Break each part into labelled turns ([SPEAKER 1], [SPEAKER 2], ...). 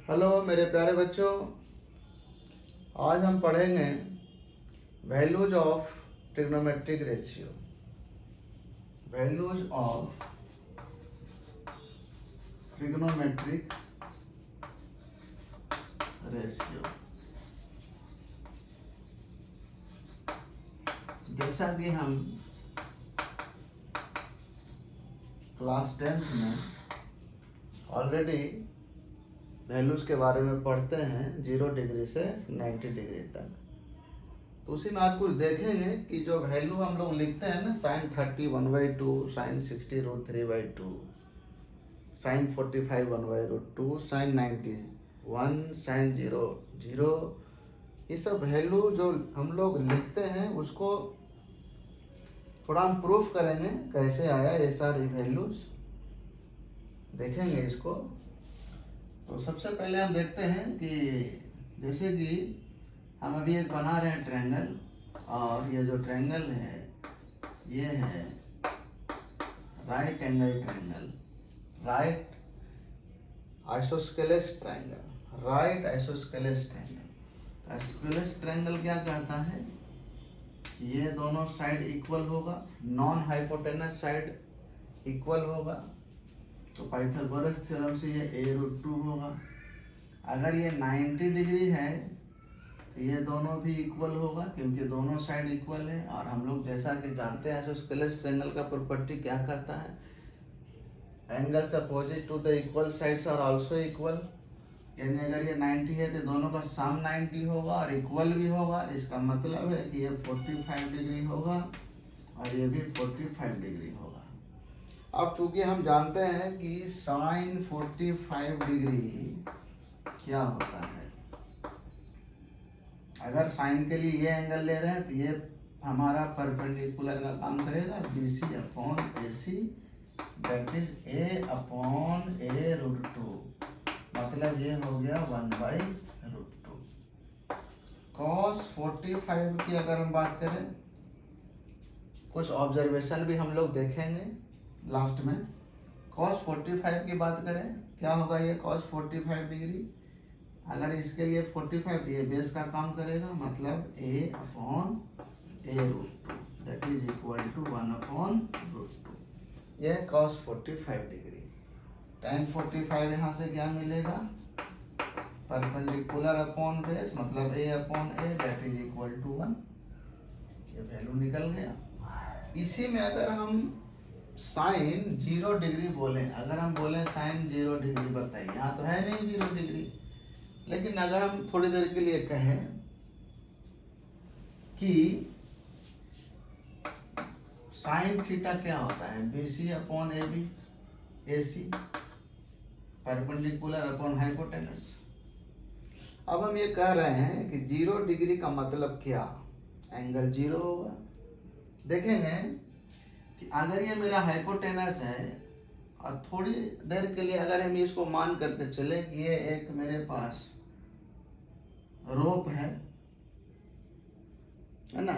[SPEAKER 1] Hello मेरे प्यारे बच्चों, आज हम पढ़ेंगे values of trigonometric ratio. Values of trigonometric ratio. जैसा कि हम क्लास 10th में ऑलरेडी वैल्यूज के बारे में पढ़ते हैं 0 डिग्री से 90 डिग्री तक। तो उसी में आज कुछ देखेंगे कि जो वैल्यू हम लोग लिखते हैं ना, sine 30 1/2, sine 60 √3/2, sine 45 1/2, sine 90 1, sine 0 0, ये सब वैल्यू जो हम लोग लिखते हैं उसको थोड़ा हम प्रूफ करेंगे कैसे आया ये सारी वैल्यूज, देखेंगे इसको। तो सबसे पहले हम देखते हैं कि जैसे कि हम अभी एक बना रहे हैं ट्रायंगल, और ये जो ट्रायंगल है ये है right angle triangle, right isosceles triangle, right isosceles triangle. Isosceles triangle क्या कहता है कि ये दोनों साइड इक्वल होगा, नॉन हाइपोटेनस साइड इक्वल होगा। तो पाइथागोरस थ्योरम से ये a√2 होगा। अगर ये 90 डिग्री है तो ये दोनों भी इक्वल होगा, क्योंकि दोनों साइड इक्वल है। और हम लोग जैसा कि जानते हैं आइसोस्केलेस ट्रायंगल का प्रॉपर्टी क्या कहता है, angles opposite to the equal sides are also equal. यानी अगर ये 90 है तो दोनों का सम 90 होगा और इक्वल भी होगा। इसका मतलब है कि ये 45 डिग्री होगा और ये भी 45 डिग्री होगा। अब चूंकि हम जानते हैं कि साइन 45 डिग्री क्या होता है, अगर साइन के लिए ये एंगल ले रहे हैं तो ये हमारा परपेंडिकुलर का काम करेगा, BC/AC, दैट इज A/A√2, मतलब ये हो गया 1/√2। cos 45 की अगर हम बात करें, कुछ ऑब्जर्वेशन भी हम लोग देखेंगे लास्ट में। cos 45 की बात करें, क्या होगा ये cos 45 डिग्री, अगर इसके लिए 45 ये बेस का काम करेगा, मतलब A/A√2, that is equal to 1/√2। यह है cos 45 डिग्री। tan 45 यहाँ से क्या मिलेगा, परपेंडिकुलर अपॉन बेस, मतलब A/A, that is equal to 1। ये वैल्यू निकल गया। इसी में अगर हम साइन 0 डिग्री बोले, अगर हम बोले साइन 0 डिग्री बताइए, यहाँ तो है नहीं 0 डिग्री, लेकिन अगर हम थोड़ी देर के लिए कहें कि साइन थीटा क्या होता है, BC/AB, AC, perpendicular upon hypotenuse. अब हम ये कह रहे हैं कि 0 डिग्री का मतलब क्या, एंगल 0 होगा। देखेंगे कि अगर ये मेरा हाइपोटेनस है और थोड़ी देर के लिए अगर हम इसको मान करके चले कि ये एक मेरे पास रोप है ना,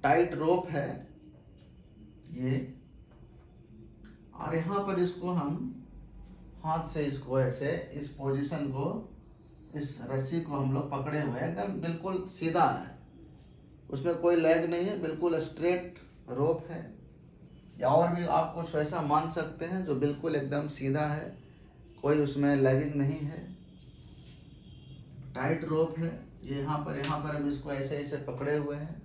[SPEAKER 1] टाइट रोप है ये, और यहाँ पर इसको हम हाथ से इसको ऐसे इस पोजीशन को, इस रस्सी को हम लोग पकड़े हुए हैं, एकदम बिल्कुल सीधा है, उसमें कोई लैग नहीं है, बिल्कुल स्ट्रेट रोप है। या और भी आप कुछ ऐसा मान सकते हैं जो बिल्कुल एकदम सीधा है, कोई उसमें लैगिंग नहीं है, टाइट रोप है। ये यहाँ पर हम इसको ऐसे ऐसे पकड़े हुए हैं,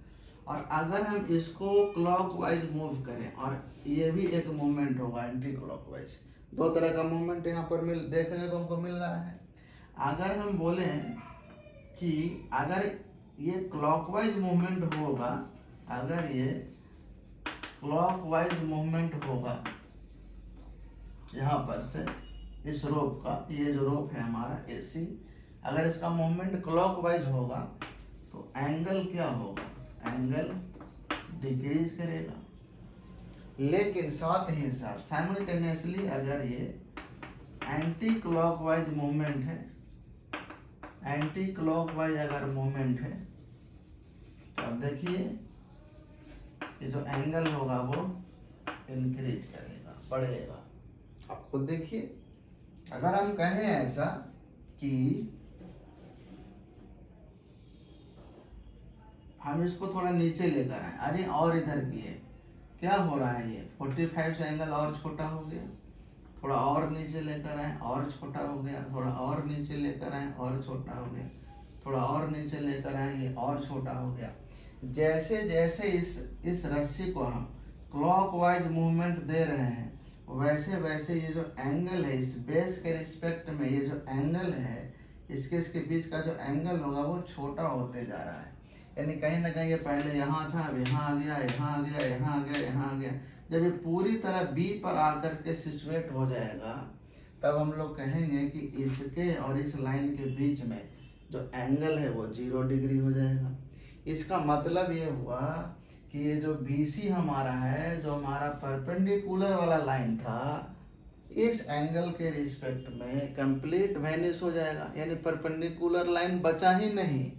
[SPEAKER 1] और अगर हम इसको क्लॉकवाइज मूव करें, और ये भी एक मूवमेंट होगा एंटी क्लॉकवाइज, दो तरह का मूवमेंट यहाँ पर देखने को हमको मिल रहा है। अगर हम बोलें कि अगर ये क्लॉकवाइज मूवमेंट होगा, अगर ये क्लॉकवाइज मूवमेंट होगा यहाँ पर से इस रोप का, ये जो रोप है हमारा AC, अगर इसका मूवमेंट क्लॉकवाइज होगा तो एंगल क्या होगा, एंगल डिक्रीज करेगा। लेकिन साथ ही साथ साइमल्टेनियसली अगर ये एंटी क्लॉकवाइज मूवमेंट है, एंटी क्लॉकवाइज अगर मूवमेंट है, तो अब देखिए ये जो एंगल होगा वो इंक्रीज करेगा, बढ़ेगा। आप खुद देखिए, अगर हम कहें ऐसा कि हम इसको थोड़ा नीचे लेकर आए, अरे और इधर किए, क्या हो रहा है, ये 45 से एंगल और छोटा हो गया, थोड़ा और नीचे लेकर आए और छोटा हो गया, थोड़ा और नीचे लेकर आए और छोटा हो गया, थोड़ा और नीचे लेकर आए ये और छोटा हो गया। जैसे जैसे इस रस्सी को हम क्लॉकवाइज मूवमेंट दे रहे हैं, वैसे वैसे ये जो एंगल है इस बेस के रिस्पेक्ट में, ये जो एंगल है इसके बीच का जो एंगल होगा वो छोटा होते जा रहा है। यानी कहीं ना कहीं ये पहले यहाँ था, अब यहाँ आ गया, यहाँ आ गया, यहाँ आ गया, यहाँ आ गया। जब ये पूरी तरह बी पर आकर के सिचुएट हो जाएगा, तब हम लोग कहेंगे कि इसके और इस लाइन के बीच में जो एंगल है वो 0 डिग्री हो जाएगा। इसका मतलब ये हुआ कि ये जो BC हमारा है, जो हमारा परपेंडिकुलर वाला लाइन था, इस एंगल के रिस्पेक्ट में कंप्लीट वैनिश हो जाएगा, यानी परपेंडिकुलर लाइन बचा ही नहीं।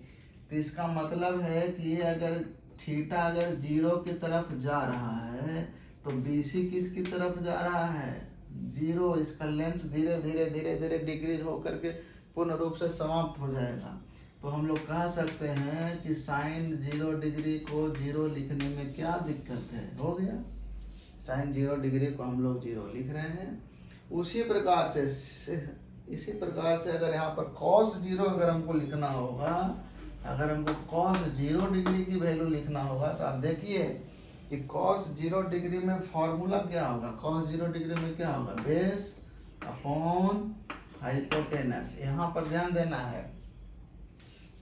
[SPEAKER 1] तो इसका मतलब है कि ये अगर थीटा अगर 0 की तरफ जा रहा है तो BC किसकी तरफ जा रहा है, 0। इसका लेंथ धीरे धीरे धीरे धीरे डिक्रीज होकर के पूर्ण रूप से समाप्त हो जाएगा। तो हम लोग कह सकते हैं कि साइन 0 डिग्री को 0 लिखने में क्या दिक्कत है, हो गया। साइन 0 डिग्री को हम लोग 0 लिख रहे हैं। इसी प्रकार से अगर यहाँ पर cos 0 अगर हमको लिखना होगा, अगर हमको cos 0 डिग्री की वैल्यू लिखना होगा, तो आप देखिए कि cos 0 डिग्री में फॉर्मूला क्या होगा, cos 0 डिग्री में क्या होगा, बेस अपॉन हाइपोटेनस। यहाँ पर ध्यान देना है,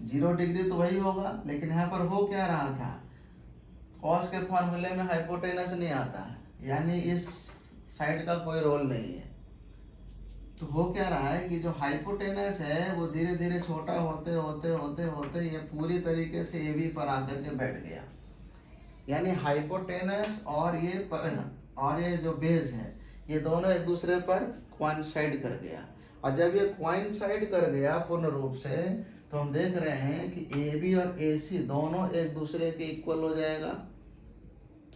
[SPEAKER 1] 0 डिग्री तो वही होगा, लेकिन यहाँ पर हो क्या रहा था, cos के फॉर्मूले में हाइपोटेनस नहीं आता है, यानी इस साइड का कोई रोल नहीं है। तो हो क्या रहा है कि जो हाइपोटेनस है वो धीरे धीरे छोटा होते होते होते होते ये पूरी तरीके से AB पर आकर के बैठ गया। यानी हाइपोटेनस और ये जो बेस है, ये दोनों एक दूसरे पर कोइंसाइड कर गया। और जब ये कोइंसाइड कर गया पूर्ण रूप से, तो हम देख रहे हैं कि AB और AC दोनों एक दूसरे के इक्वल हो जाएगा।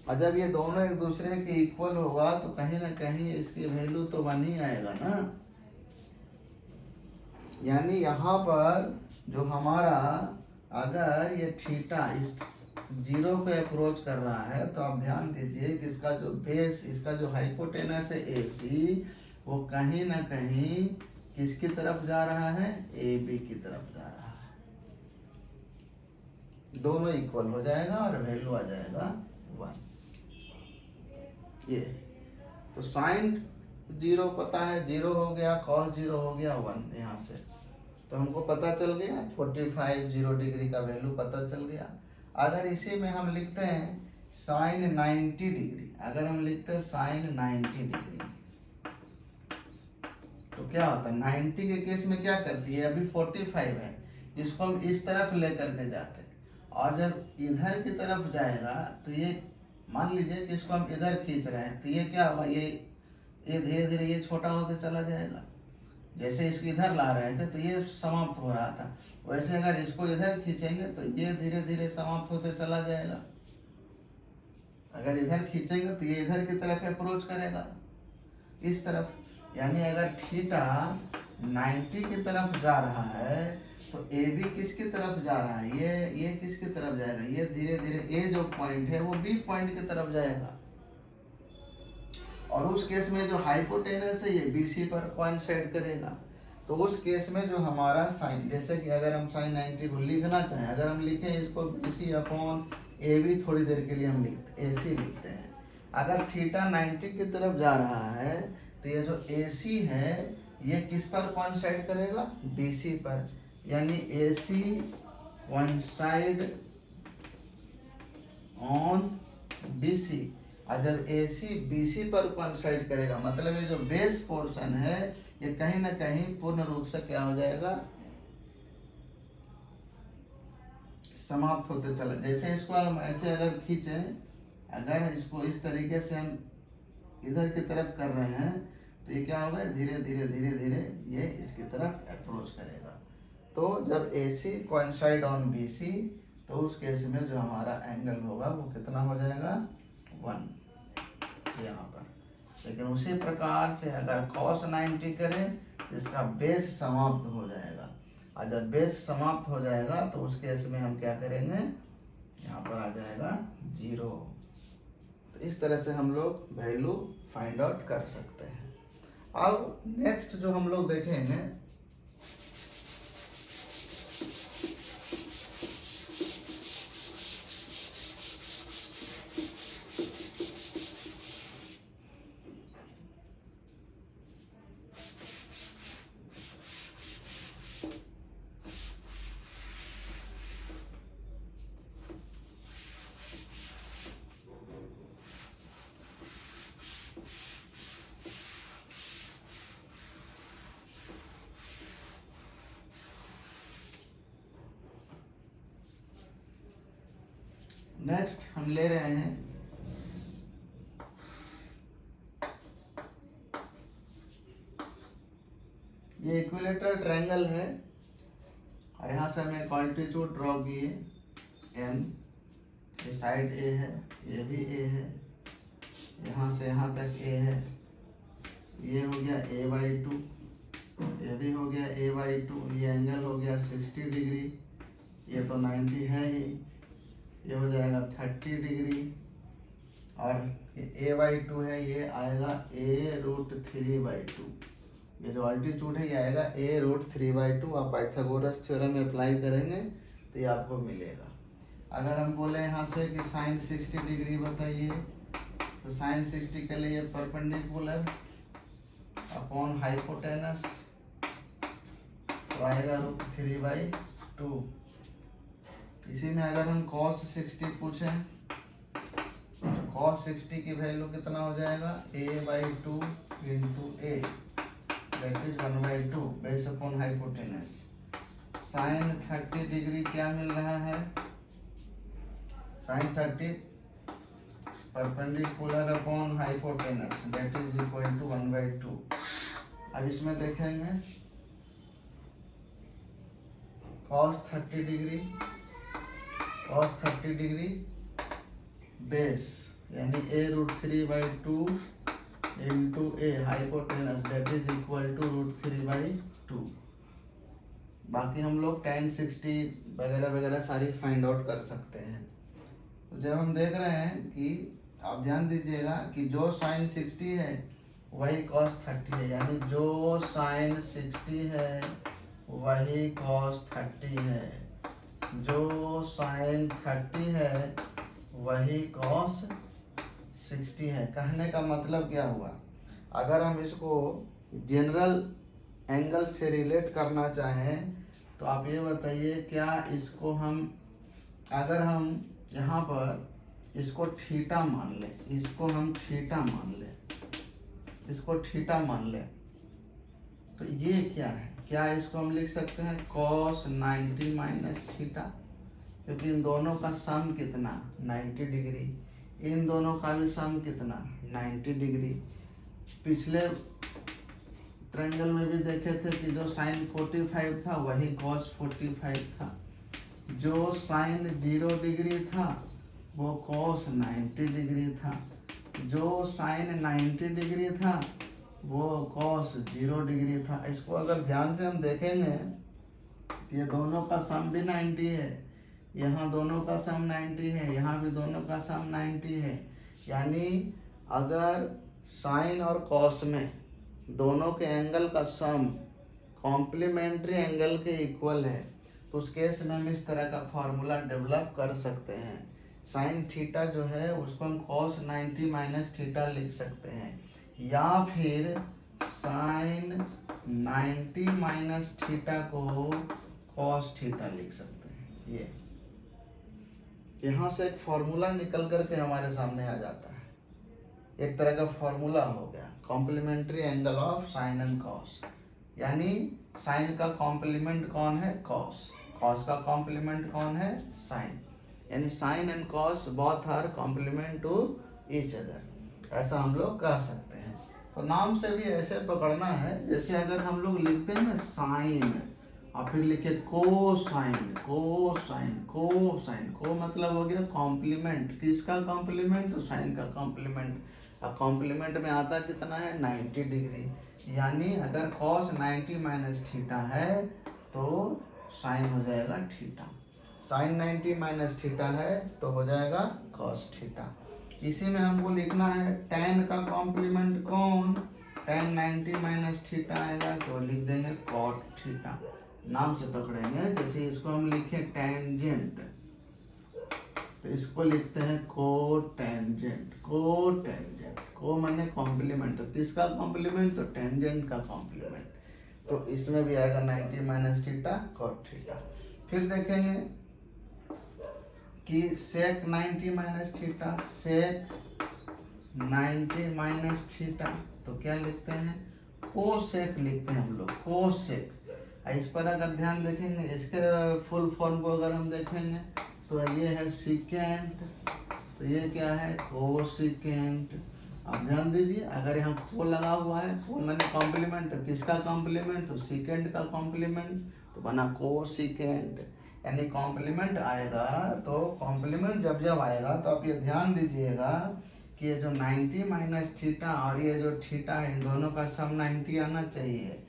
[SPEAKER 1] और जब ये दोनों एक दूसरे के इक्वल होगा तो कहीं ना कहीं इसकी वैल्यू तो 1 ही आएगा ना। यानी यहाँ पर जो हमारा अगर ये थीटा इस 0 को अप्रोच कर रहा है, तो आप ध्यान दीजिए कि इसका जो बेस, इसका जो हाइपोटेनस है AC, वो कहीं ना कहीं किसकी तरफ जा रहा है, AB की तरफ जा रहा है। दोनों इक्वल हो जाएगा और वैल्यू आ जाएगा 1। ये तो साइन 0 पता है, 0 हो गया, cos 0 हो गया 1। यहाँ से तो हमको पता चल गया 45 0 डिग्री का वैल्यू पता चल गया। अगर इसी में हम लिखते हैं साइन 90 डिग्री, अगर हम लिखते हैं साइन 90 डिग्री, तो क्या होता है, 90 के केस में क्या करती है, अभी 45 है, इसको हम इस तरफ लेकर के जाते हैं, और जब इधर की तरफ जाएगा तो ये मान लीजिए कि इसको हम इधर खींच रहे हैं, तो ये क्या होगा, ये धीरे धीरे ये छोटा होते चला जाएगा। जैसे इसको इधर ला रहे थे तो ये समाप्त हो रहा था, वैसे अगर इसको इधर खींचेंगे तो ये धीरे धीरे समाप्त होते चला जाएगा। अगर इधर खींचेंगे तो ये इधर की तरफ अप्रोच करेगा, इस तरफ। यानी अगर थीटा 90 की तरफ जा रहा है तो AB किसकी तरफ जा रहा है, ये किसकी तरफ जाएगा, ये धीरे धीरे A जो पॉइंट है वो B पॉइंट की तरफ जाएगा। और उस केस में जो हाइपोटेनस है ये BC पर कोइंसाइड करेगा। तो उस केस में जो हमारा साइन, जैसे कि अगर हम साइन 90 को लिखना चाहें, अगर हम लिखें इसको BC अपॉन AB, थोड़ी देर के लिए हम AC लिखते हैं। अगर थीटा 90 की तरफ जा रहा है तो ये जो AC है ये किस पर कोइंसाइड करेगा, BC पर। यानी AC कोइंसाइड ऑन BC। और जब AC BC पर कोइंसाइड करेगा, मतलब ये जो बेस पोर्शन है ये कहीं ना कहीं पूर्ण रूप से क्या हो जाएगा, समाप्त होते चला। जैसे इसको हम ऐसे अगर खींचें, अगर इसको इस तरीके से हम इधर की तरफ कर रहे हैं तो ये क्या होगा, धीरे धीरे धीरे धीरे ये इसकी तरफ अप्रोच करेगा। तो जब AC कोइंसाइड ऑन BC, तो उस केस में जो हमारा एंगल होगा वो कितना हो जाएगा, 1 यहाँ पर। लेकिन उसी प्रकार से अगर cos 90 करें इसका बेस समाप्त हो जाएगा। और जब बेस समाप्त हो जाएगा तो उस केस में हम क्या करेंगे, यहाँ पर आ जाएगा 0। तो इस तरह से हम लोग वैल्यू फाइंड आउट कर सकते हैं। अब नेक्स्ट जो हम लोग देखेंगे, नेक्स्ट हम ले रहे हैं ये इक्विलेटरल ट्रायंगल है और यहाँ से हमें ऑल्टीट्यूड ड्रॉ किए m, ये साइड A है, ये भी A है, यहाँ से यहाँ तक A है, ये हो गया a/2, ये भी हो गया a/2, ये एंगल हो गया 60 डिग्री, ये तो 90 है ही, ये हो जाएगा 30 डिग्री, और ये a/2 है, ये आएगा a√3/2। ये जो अल्टीट्यूड है ये आएगा a√3/2। आप पाइथागोरस थ्योरम अप्लाई करेंगे तो ये आपको मिलेगा। अगर हम बोले यहाँ से कि साइन 60 डिग्री बताइए, तो साइन 60 के लिए परपेंडिकुलर अपॉन हाइपोटेनस तो आएगा √3/2। इसी में अगर हम cos 60 पूछें तो cos 60 की वैल्यू कितना हो जाएगा, a/2 into a, that is 1/2 base upon hypotenuse. Sine 30 degree क्या मिल रहा है, sine 30 perpendicular upon hypotenuse that is equal to 1/2। अब इसमें देखेंगे cos 30 degree, cos 30 degree base यानी a√3/2 into a hypotenuse that is equal to √3/2। बाकी हम लोग tan 60 वगैरह वगैरह सारी फाइंड आउट कर सकते हैं। तो जब हम देख रहे हैं कि आप ध्यान दीजिएगा कि जो साइन 60 है वही cos 30 है, यानी जो साइन 60 है वही cos 30 है, जो साइन 30 है वही cos 60 है। कहने का मतलब क्या हुआ, अगर हम इसको जनरल एंगल से रिलेट करना चाहें तो आप ये बताइए, क्या इसको हम, अगर हम यहाँ पर इसको थीटा मान लें, इसको हम थीटा मान लें, इसको थीटा मान लें, तो ये क्या है, क्या इसको हम लिख सकते हैं cos 90 माइनस थीटा, क्योंकि इन दोनों का सम कितना 90 डिग्री, इन दोनों का भी सम कितना 90 डिग्री। पिछले ट्रायंगल में भी देखे थे कि जो साइन 45 था वही cos 45 था, जो साइन 0 डिग्री था वो cos 90 डिग्री था, जो साइन 90 डिग्री था वो cos 0 डिग्री था। इसको अगर ध्यान से हम देखेंगे ये दोनों का सम भी 90 है, यहाँ दोनों का सम 90 है, यहाँ भी दोनों का सम 90 है। यानी अगर साइन और कॉस में दोनों के एंगल का सम कॉम्प्लीमेंट्री एंगल के इक्वल है तो उस केस में हम इस तरह का फॉर्मूला डेवलप कर सकते हैं। साइन थीटा जो है उसको हम cos 90 माइनस थीटा लिख सकते हैं, या फिर साइन 90 माइनस थीटा को cos थीटा लिख सकते हैं। ये यहाँ से एक फॉर्मूला निकल करके हमारे सामने आ जाता है, एक तरह का फॉर्मूला हो गया complementary angle of sine and cos. यानी साइन का कॉम्प्लीमेंट कौन है, कॉस, कॉस का कॉम्प्लीमेंट कौन है, साइन, यानी sine and cos both are complement to each other, ऐसा हम लोग कह सकते हैं। तो नाम से भी ऐसे पकड़ना है, जैसे अगर हम लोग लिखते हैं ना साइन और फिर लिखे कोसाइन, कोसाइन, कोसाइन, को मतलब हो गया कॉम्प्लीमेंट, किसका कॉम्प्लीमेंट, साइन का कॉम्प्लीमेंट। और कॉम्प्लीमेंट में आता कितना है 90 डिग्री, यानी अगर cos 90 माइनस थीटा है तो साइन हो जाएगा थीटा, साइन 90 माइनस थीटा है तो हो जाएगा cos थीटा। इसी में हमको लिखना है tan का कॉम्प्लीमेंट कौन, tan 90 माइनस थीटा आएगा तो लिख देंगे cot थीटा, नाम से पकड़ेंगे। जैसे इसको हम लिखे टेंजेंट तो इसको लिखते हैं कोटेंजेंट, कोटेंजेंट, को माने कॉम्प्लीमेंट, तो किसका कॉम्प्लीमेंट, तो टेंजेंट का कॉम्प्लीमेंट, तो इसमें भी आएगा 90 माइनस थीटा cot थीटा। फिर देखेंगे कि sec 90 minus theta, sec 90 minus theta, तो क्या लिखते हैं, कोसेक लिखते हैं हम लोग, कोसेक। इस पर अगर ध्यान देखेंगे, इसके फुल फॉर्म को अगर हम देखेंगे तो ये है सिकेंट, तो ये क्या है कोसिकेंट। अब ध्यान दीजिए, अगर यहाँ को लगा हुआ है, को मैंने कॉम्प्लीमेंट, तो किसका कॉम्प्लीमेंट, तो सिकेंट का कॉम्प्लीमेंट, तो बना कोसिकेंट। यानी कॉम्प्लीमेंट आएगा, तो कॉम्प्लीमेंट जब जब आएगा तो आप ये ध्यान दीजिएगा कि ये जो 90 माइनस थीटा और ये जो थीटा है, इन दोनों का सम 90 आना चाहिए।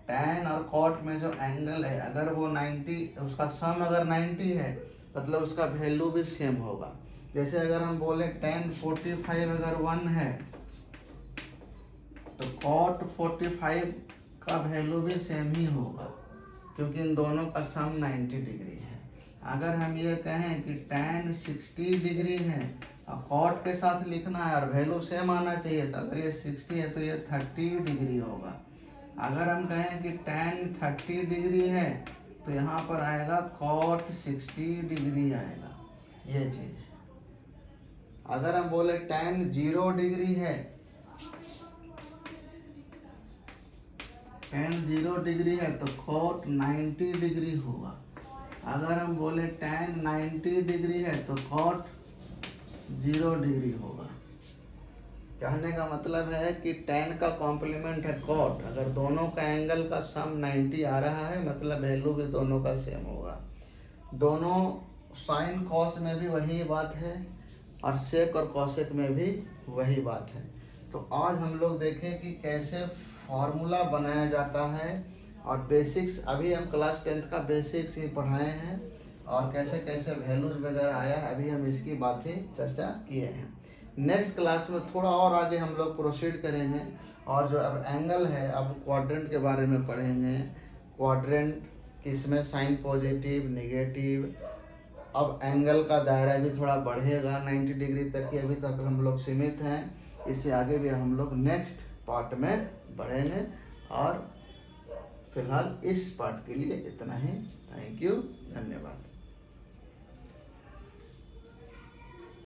[SPEAKER 1] tan और cot में जो एंगल है, अगर वो 90, उसका सम अगर 90 है मतलब उसका वैल्यू भी सेम होगा। जैसे अगर हम बोले tan 45 अगर 1 है तो cot 45 का वैल्यू भी सेम ही होगा, क्योंकि इन दोनों का सम 90 डिग्री है। अगर हम ये कहें कि tan 60 डिग्री है और cot के साथ लिखना है और वैल्यू सेम आना चाहिए, तो अगर ये 60 है तो ये 30 डिग्री होगा। अगर हम कहें कि tan 30 डिग्री है तो यहाँ पर आएगा cot 60 डिग्री आएगा, ये चीज़। अगर हम बोले tan 0 डिग्री है, tan 0 डिग्री है तो cot 90 डिग्री होगा। अगर हम बोले tan 90 डिग्री है तो cot 0 डिग्री होगा। कहने का मतलब है कि tan का कॉम्प्लीमेंट है cot, अगर दोनों का एंगल का सम 90 आ रहा है मतलब वैल्यू भी दोनों का सेम होगा। दोनों साइन कॉस में भी वही बात है और सेक और कॉसेक में भी वही बात है। तो आज हम लोग देखें कि कैसे फार्मूला बनाया जाता है और बेसिक्स, अभी हम क्लास 10th का बेसिक्स ही पढ़ाए हैं और कैसे कैसे वैल्यूज वगैरह आया है, अभी हम इसकी बातें चर्चा किए हैं। नेक्स्ट क्लास में थोड़ा और आगे हम लोग प्रोसीड करेंगे और जो अब एंगल है, अब क्वाड्रेंट के बारे में पढ़ेंगे। क्वाड्रेंट किसमें साइन पॉजिटिव, नेगेटिव, अब एंगल का दायरा भी थोड़ा बढ़ेगा 90 डिग्री तक ही, अभी तक हम लोग सीमित हैं, इससे आगे भी हम लोग नेक्स्ट पार्ट में बढ़ेंगे। और फिलहाल इस पार्ट के लिए इतना ही। Thank you.